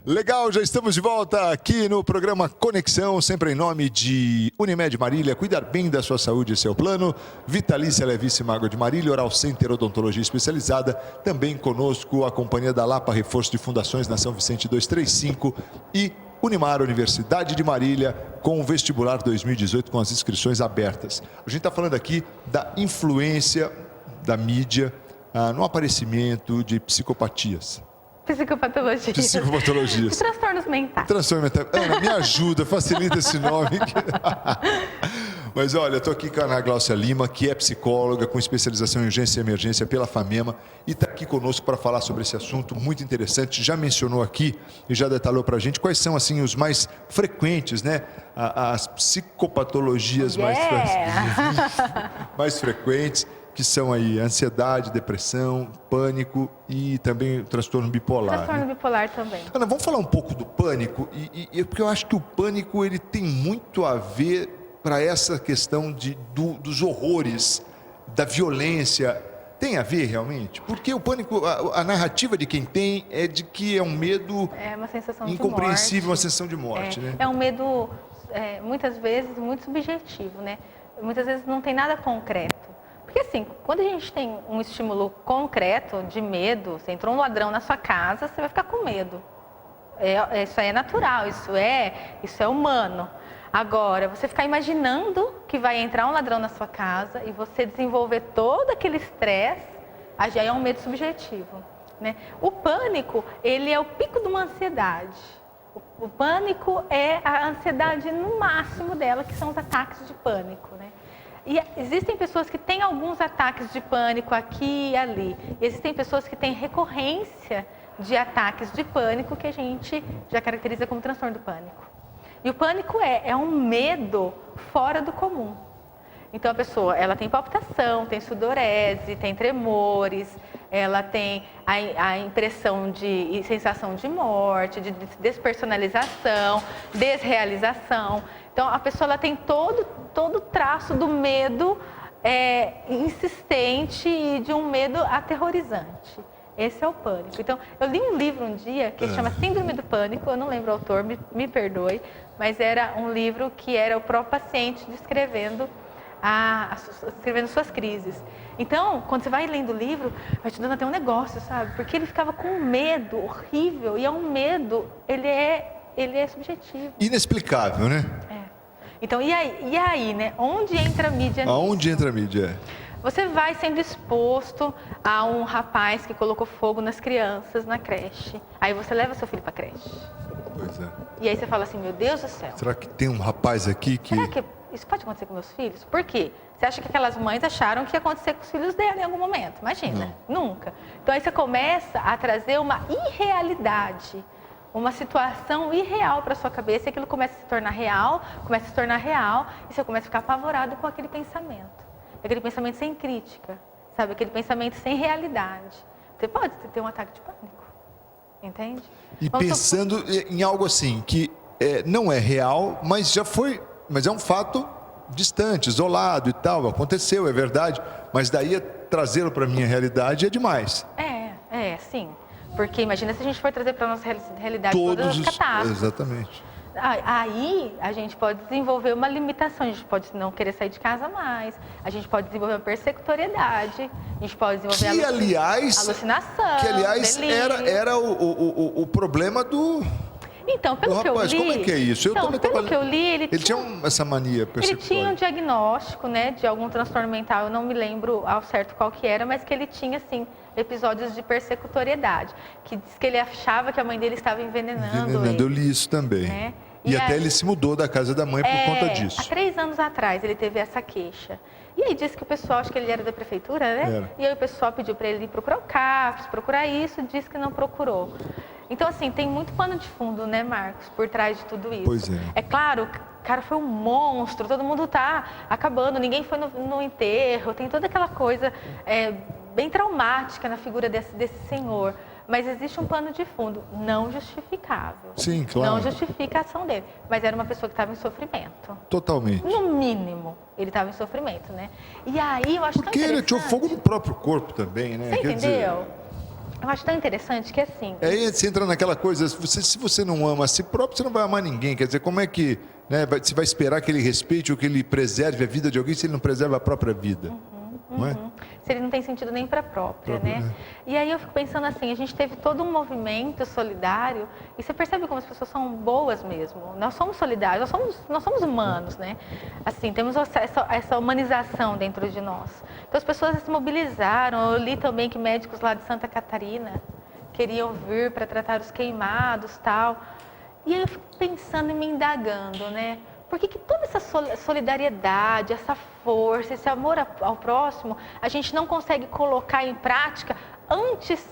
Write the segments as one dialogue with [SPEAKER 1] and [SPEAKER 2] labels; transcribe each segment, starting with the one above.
[SPEAKER 1] Legal, já estamos de volta aqui no programa Conexão, sempre em nome de Unimed Marília. Cuidar bem da sua saúde, esse é o plano. Vitalícia Levíssima Água de Marília, Oral Center Odontologia Especializada. Também conosco a Companhia da Lapa, Reforço de Fundações na São Vicente 235 e Unimar, Universidade de Marília, com o vestibular 2018 com as inscrições abertas. A gente está falando aqui da influência da mídia no aparecimento de psicopatias.
[SPEAKER 2] Psicopatologias.
[SPEAKER 1] Psicopatologias.
[SPEAKER 2] Transtornos mentais.
[SPEAKER 1] Transtorno mental. Ana, me ajuda, facilita esse nome. Mas olha, eu estou aqui com a Ana Gláucia Lima, que é psicóloga com especialização em urgência e emergência pela FAMEMA e está aqui conosco para falar sobre esse assunto muito interessante. Já mencionou aqui e já detalhou para a gente quais são assim os mais frequentes, né? As psicopatologias mais frequentes, que são aí ansiedade, depressão, pânico e também transtorno bipolar.
[SPEAKER 2] Transtorno bipolar também.
[SPEAKER 1] Ana, vamos falar um pouco do pânico, porque eu acho que o pânico ele tem muito a ver para essa questão dos horrores, da violência. Tem a ver realmente? Porque o pânico, a narrativa de quem tem é de que é um medo
[SPEAKER 2] uma sensação
[SPEAKER 1] incompreensível,
[SPEAKER 2] de morte.
[SPEAKER 1] uma sensação de morte, né?
[SPEAKER 2] É um medo, muitas vezes, muito subjetivo, né? Muitas vezes não tem nada concreto. Porque assim, quando a gente tem um estímulo concreto de medo, você entrou um ladrão na sua casa, você vai ficar com medo. Isso é natural, isso é humano. Agora, você ficar imaginando que vai entrar um ladrão na sua casa e você desenvolver todo aquele estresse, já é um medo subjetivo, né? O pânico, ele é o pico de uma ansiedade. O pânico é a ansiedade no máximo dela, que são os ataques de pânico, né? E existem pessoas que têm alguns ataques de pânico aqui e ali. E existem pessoas que têm recorrência de ataques de pânico que a gente já caracteriza como transtorno do pânico. E o pânico é um medo fora do comum. Então a pessoa, ela tem palpitação, tem sudorese, tem tremores, ela tem a impressão e sensação de morte, de despersonalização, desrealização. Então a pessoa ela tem todo o traço do medo insistente e de um medo aterrorizante. Esse é o pânico. Então, eu li um livro um dia que chama Síndrome do Pânico, eu não lembro o autor, me perdoe, mas era um livro que era o próprio paciente descrevendo suas crises. Então, quando você vai lendo o livro, vai te dando até um negócio, sabe? Porque ele ficava com um medo horrível, e é um medo, ele é subjetivo.
[SPEAKER 1] Inexplicável, né?
[SPEAKER 2] Então, e aí, né? Onde entra a mídia nisso?
[SPEAKER 1] Aonde entra a mídia?
[SPEAKER 2] Você vai sendo exposto a um rapaz que colocou fogo nas crianças na creche. Aí você leva seu filho para a creche.
[SPEAKER 1] Pois é.
[SPEAKER 2] E aí você fala assim, meu Deus do céu.
[SPEAKER 1] Será que tem um rapaz aqui que...
[SPEAKER 2] Será que isso pode acontecer com meus filhos? Por quê? Você acha que aquelas mães acharam que ia acontecer com os filhos dela em algum momento? Imagina, nunca. Então aí você começa a trazer uma irrealidade, uma situação irreal para sua cabeça, e aquilo começa a se tornar real, e você começa a ficar apavorado com aquele pensamento. Aquele pensamento sem crítica, sabe? Aquele pensamento sem realidade. Você pode ter um ataque de pânico, entende?
[SPEAKER 1] E pensando em algo assim, que não é real, mas é um fato distante, isolado e tal, aconteceu, é verdade, mas daí trazê-lo para a minha realidade é demais.
[SPEAKER 2] Sim. Porque imagina se a gente for trazer para a nossa realidade todas as catástrofes.
[SPEAKER 1] Exatamente.
[SPEAKER 2] Aí a gente pode desenvolver uma limitação, a gente pode não querer sair de casa mais, a gente pode desenvolver uma persecutoriedade, a gente pode desenvolver alucinação,
[SPEAKER 1] que aliás era o problema do...
[SPEAKER 2] Então, pelo que eu li...
[SPEAKER 1] Como é que é isso?
[SPEAKER 2] Que eu li, ele
[SPEAKER 1] tinha essa mania persecutória.
[SPEAKER 2] Ele tinha um diagnóstico, né, de algum transtorno mental, eu não me lembro ao certo qual que era, mas que ele tinha, assim, episódios de persecutoriedade, que diz que ele achava que a mãe dele estava envenenando ele.
[SPEAKER 1] Eu li isso também.
[SPEAKER 2] Né?
[SPEAKER 1] E até ele se mudou da casa da mãe por conta disso.
[SPEAKER 2] Há 3 anos atrás ele teve essa queixa. E aí disse que o pessoal, acho que ele era da prefeitura, né? E aí o pessoal pediu para ele ir procurar o CAPS, procurar isso, disse que não procurou. Então, assim, tem muito pano de fundo, né, Marcos, por trás de tudo isso.
[SPEAKER 1] Pois é.
[SPEAKER 2] É claro, o cara foi um monstro, todo mundo tá acabando, ninguém foi no enterro, tem toda aquela coisa bem traumática na figura desse senhor. Mas existe um pano de fundo não justificável.
[SPEAKER 1] Sim, claro.
[SPEAKER 2] Não justifica a ação dele. Mas era uma pessoa que estava em sofrimento.
[SPEAKER 1] Totalmente.
[SPEAKER 2] No mínimo, ele estava em sofrimento, né? E aí eu acho
[SPEAKER 1] Porque ele tinha fogo no próprio corpo também, né?
[SPEAKER 2] Você entendeu? Eu acho tão interessante que assim...
[SPEAKER 1] Aí você entra naquela coisa, se você não ama a si próprio, você não vai amar ninguém. Quer dizer, como é que, né, você vai esperar que ele respeite ou que ele preserve a vida de alguém se ele não preserva a própria vida? Não é?
[SPEAKER 2] Se ele não tem sentido nem para a própria, né? E aí eu fico pensando assim, a gente teve todo um movimento solidário e você percebe como as pessoas são boas mesmo. Nós somos solidários, nós somos humanos, né? Assim, temos essa humanização dentro de nós. Então as pessoas se mobilizaram. Eu li também que médicos lá de Santa Catarina queriam vir para tratar os queimados, tal. E aí eu fico pensando e me indagando, né? Por que toda essa solidariedade, essa força, esse amor ao próximo, a gente não consegue colocar em prática antes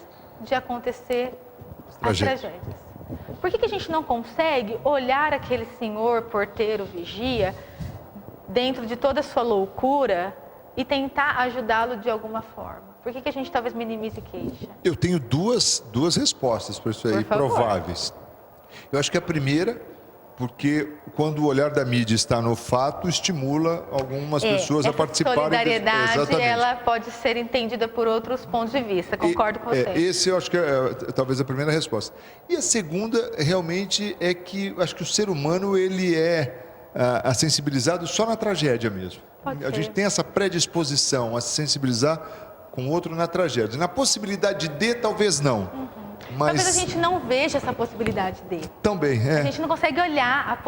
[SPEAKER 2] de acontecer as tragédias? Por que a gente não consegue olhar aquele senhor porteiro vigia dentro de toda a sua loucura e tentar ajudá-lo de alguma forma? Por que a gente talvez minimize queixa?
[SPEAKER 1] Eu tenho duas respostas para isso aí, prováveis. Eu acho que a primeira, porque quando o olhar da mídia está no fato, estimula algumas pessoas a participarem.
[SPEAKER 2] A solidariedade, ela pode ser entendida por outros pontos de vista, concordo com você.
[SPEAKER 1] Esse eu acho que é talvez a primeira resposta. E a segunda, realmente, é que eu acho que o ser humano, ele é sensibilizado só na tragédia mesmo. A gente tem essa predisposição a se sensibilizar com o outro na tragédia. Na possibilidade de, talvez não. Mas
[SPEAKER 2] talvez a gente não veja essa possibilidade dele.
[SPEAKER 1] Também,
[SPEAKER 2] A gente não consegue olhar,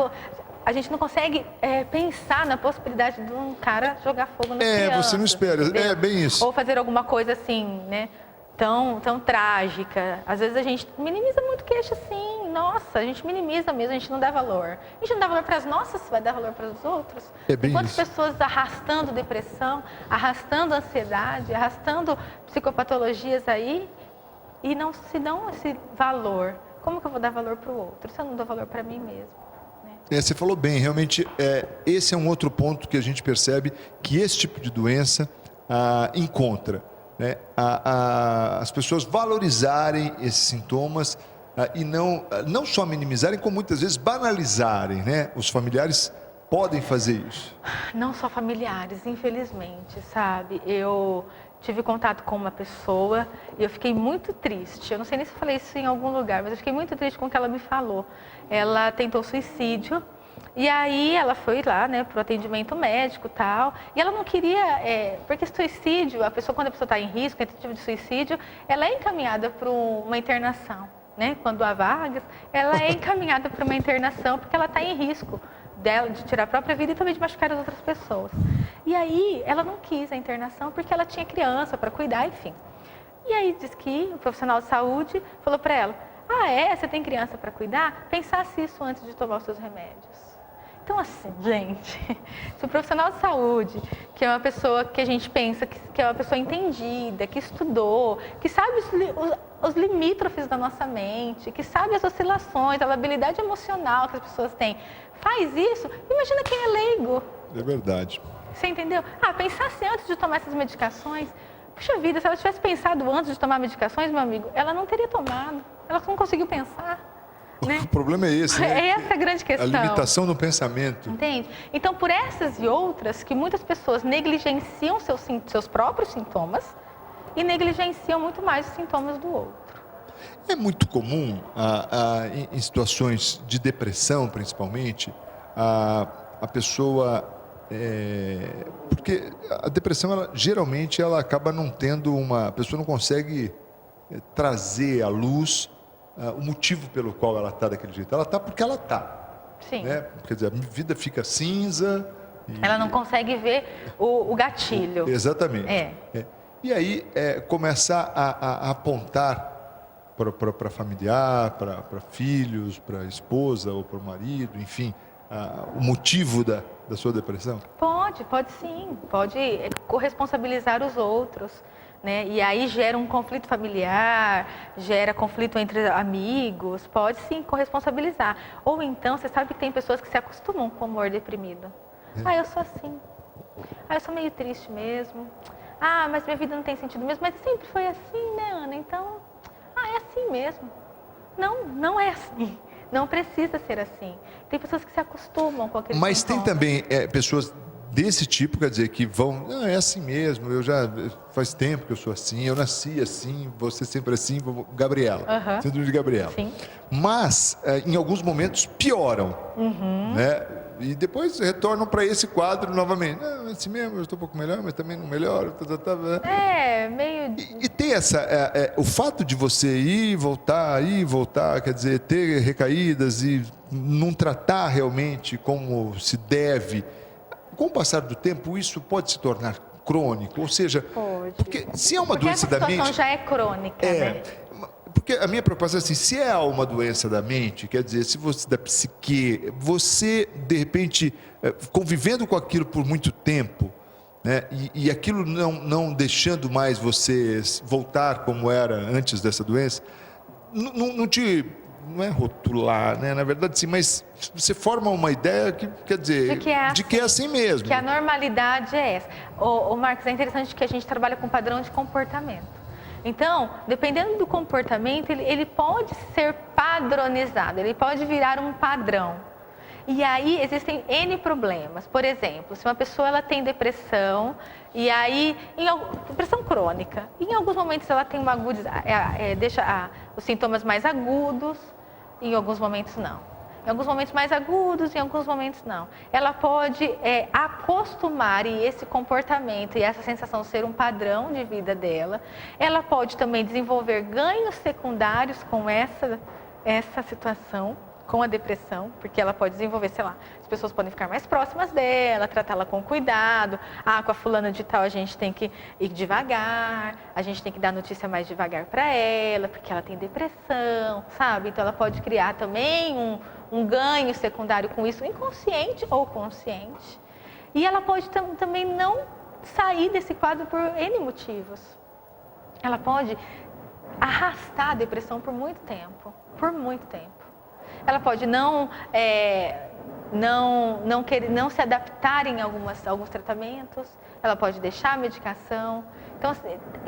[SPEAKER 2] a gente não consegue pensar na possibilidade de um cara jogar fogo no criança.
[SPEAKER 1] Você não espera,
[SPEAKER 2] entendeu?
[SPEAKER 1] é bem isso.
[SPEAKER 2] Ou fazer alguma coisa assim, né, tão trágica. Às vezes a gente minimiza muito queixa assim, nossa, a gente minimiza mesmo, a gente não dá valor. A gente não dá valor para as nossas, vai dar valor para os outros.
[SPEAKER 1] Bem
[SPEAKER 2] quantas
[SPEAKER 1] isso.
[SPEAKER 2] pessoas arrastando depressão, arrastando ansiedade, arrastando psicopatologias aí, e não se dão esse valor. Como que eu vou dar valor para o outro se eu não dou valor para mim mesmo? Né?
[SPEAKER 1] Você falou bem, realmente, esse é um outro ponto que a gente percebe que esse tipo de doença encontra. Né? As pessoas valorizarem esses sintomas e não só minimizarem, como muitas vezes banalizarem. Né? Os familiares podem fazer isso.
[SPEAKER 2] Não só familiares, infelizmente, sabe? Eu tive contato com uma pessoa e eu fiquei muito triste. Eu não sei nem se eu falei isso em algum lugar, mas eu fiquei muito triste com o que ela me falou. Ela tentou suicídio e aí ela foi lá, né, para o atendimento médico e tal. E ela não queria, porque suicídio, quando a pessoa está em risco, tentativa de suicídio, ela é encaminhada para uma internação. Né? Quando há vagas, ela é encaminhada para uma internação porque ela está em risco dela de tirar a própria vida e também de machucar as outras pessoas. E aí ela não quis a internação porque ela tinha criança para cuidar, enfim. E aí diz que o profissional de saúde falou para ela: você tem criança para cuidar? Pensasse isso antes de tomar os seus remédios. Então assim, gente, se o profissional de saúde, que é uma pessoa que a gente pensa que é uma pessoa entendida, que estudou, que sabe os limítrofes da nossa mente, que sabe as oscilações, a labilidade emocional que as pessoas têm, faz isso, imagina quem é leigo.
[SPEAKER 1] É verdade.
[SPEAKER 2] Você entendeu? Pensasse antes de tomar essas medicações. Puxa vida, se ela tivesse pensado antes de tomar medicações, meu amigo, ela não teria tomado. Ela não conseguiu pensar. Né?
[SPEAKER 1] O problema é esse, né?
[SPEAKER 2] É essa a grande questão.
[SPEAKER 1] A limitação no pensamento.
[SPEAKER 2] Entende? Então, por essas e outras, que muitas pessoas negligenciam seus próprios sintomas e negligenciam muito mais os sintomas do outro.
[SPEAKER 1] É muito comum, em situações de depressão, principalmente, a pessoa... porque a depressão, geralmente, ela acaba não tendo a pessoa não consegue trazer à luz o motivo pelo qual ela está daquele jeito. Ela está porque ela está.
[SPEAKER 2] Sim.
[SPEAKER 1] Né? Quer dizer, a vida fica cinza.
[SPEAKER 2] Ela não consegue ver o gatilho.
[SPEAKER 1] Exatamente. E aí começar a apontar para familiar, para filhos, para esposa ou para o marido, enfim, o motivo da sua depressão?
[SPEAKER 2] Pode sim. Pode corresponsabilizar os outros. Né? E aí gera um conflito familiar, gera conflito entre amigos, pode sim corresponsabilizar. Ou então, você sabe que tem pessoas que se acostumam com o humor deprimido. Eu sou assim. Eu sou meio triste mesmo. Mas minha vida não tem sentido mesmo. Mas sempre foi assim, né, Ana? Então, é assim mesmo. Não é assim. Não precisa ser assim. Tem pessoas que se acostumam com aquele
[SPEAKER 1] Mas tem também pessoas desse tipo, quer dizer, que vão, não, é assim mesmo, faz tempo que eu sou assim, eu nasci assim, você sempre assim, Gabriela, síndrome de Gabriela.
[SPEAKER 2] Sim.
[SPEAKER 1] Mas, em alguns momentos, pioram, né? E depois retornam para esse quadro novamente. Não, é assim mesmo, eu estou um pouco melhor, mas também não melhoro.
[SPEAKER 2] Meio...
[SPEAKER 1] E ter o fato de você ir e voltar, quer dizer, ter recaídas e não tratar realmente como se deve, com o passar do tempo, isso pode se tornar crônico, ou seja,
[SPEAKER 2] Pode.
[SPEAKER 1] Porque se é uma doença da mente...
[SPEAKER 2] a situação já é crônica, né?
[SPEAKER 1] Porque a minha preocupação é assim, se é uma doença da mente, quer dizer, se você da psique, você, de repente, convivendo com aquilo por muito tempo, né, e aquilo não deixando mais você voltar como era antes dessa doença, não é rotular, né? Na verdade, sim, mas você forma uma ideia que, quer dizer, de que é assim mesmo.
[SPEAKER 2] Que a normalidade é essa. O Marcos, é interessante que a gente trabalha com padrão de comportamento. Então, dependendo do comportamento, ele pode ser padronizado, ele pode virar um padrão. E aí existem N problemas. Por exemplo, se uma pessoa ela tem depressão, e aí, depressão crônica, e em alguns momentos ela tem deixa os sintomas mais agudos, e em alguns momentos não. Em alguns momentos mais agudos, em alguns momentos não. Ela pode acostumar e esse comportamento e essa sensação ser um padrão de vida dela. Ela pode também desenvolver ganhos secundários com essa situação, com a depressão, porque ela pode desenvolver, sei lá, as pessoas podem ficar mais próximas dela, tratá-la com cuidado. Com a fulana de tal a gente tem que ir devagar, a gente tem que dar notícia mais devagar para ela, porque ela tem depressão, sabe? Então ela pode criar também um ganho secundário com isso, inconsciente ou consciente. E ela pode também não sair desse quadro por N motivos. Ela pode arrastar a depressão por muito tempo, Ela pode não se adaptar em alguns tratamentos, ela pode deixar a medicação. Então,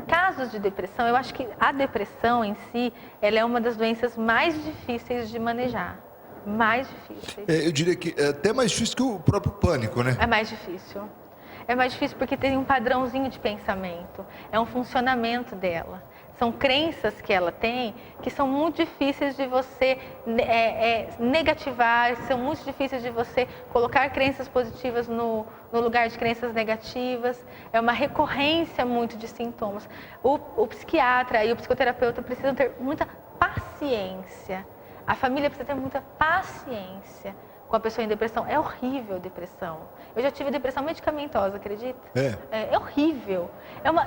[SPEAKER 2] casos de depressão, eu acho que a depressão em si, ela é uma das doenças mais difíceis de manejar. Mais difíceis.
[SPEAKER 1] Eu diria que é até mais difícil que o próprio pânico, né?
[SPEAKER 2] É mais difícil. É mais difícil porque tem um padrãozinho de pensamento, é um funcionamento dela. São crenças que ela tem que são muito difíceis de você negativar, são muito difíceis de você colocar crenças positivas no lugar de crenças negativas. É uma recorrência muito de sintomas. O psiquiatra e o psicoterapeuta precisam ter muita paciência. A família precisa ter muita paciência com a pessoa em depressão. É horrível a depressão. Eu já tive depressão medicamentosa, acredita? É horrível.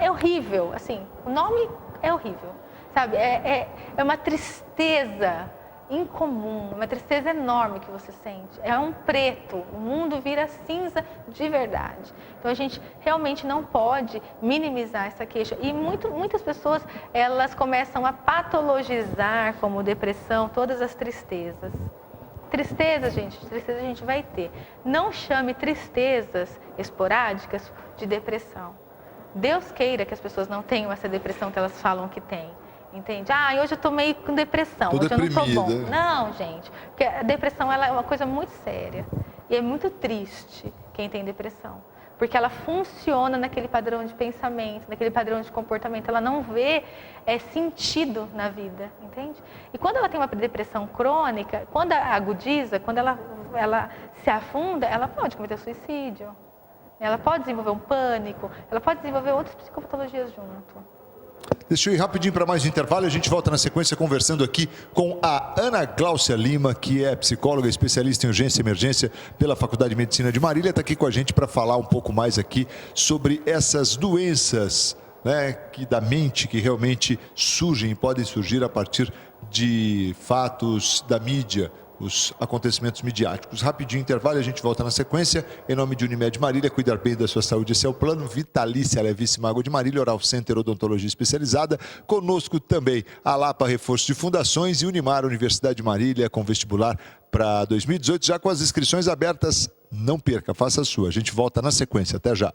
[SPEAKER 2] É horrível, assim, o nome é horrível, sabe? É uma tristeza incomum, uma tristeza enorme que você sente. É um preto, o mundo vira cinza de verdade. Então a gente realmente não pode minimizar essa queixa. E muitas pessoas, elas começam a patologizar como depressão todas as tristezas. Tristeza a gente vai ter. Não chame tristezas esporádicas de depressão. Deus queira que as pessoas não tenham essa depressão que elas falam que têm. Entende? Hoje eu tô meio com depressão, hoje eu não tô bom. Não, gente, porque a depressão ela é uma coisa muito séria. E é muito triste quem tem depressão. Porque ela funciona naquele padrão de pensamento, naquele padrão de comportamento. Ela não vê sentido na vida, entende? E quando ela tem uma depressão crônica, quando agudiza, quando ela se afunda, ela pode cometer suicídio. Ela pode desenvolver um pânico, ela pode desenvolver outras psicopatologias junto.
[SPEAKER 1] Deixa eu ir rapidinho para mais um intervalo. A gente volta na sequência conversando aqui com a Ana Gláucia Lima, que é psicóloga, especialista em urgência e emergência pela Faculdade de Medicina de Marília. Está aqui com a gente para falar um pouco mais aqui sobre essas doenças, né, da mente que realmente surgem e podem surgir a partir de fatos da mídia, os acontecimentos midiáticos. Rapidinho intervalo e a gente volta na sequência. Em nome de Unimed Marília, cuidar bem da sua saúde, esse é o plano. Vitalícia Levíssima Água de Marília, Oral Center Odontologia Especializada. Conosco também a Lapa Reforço de Fundações e Unimar Universidade de Marília, com vestibular para 2018, já com as inscrições abertas. Não perca, faça a sua. A gente volta na sequência. Até já.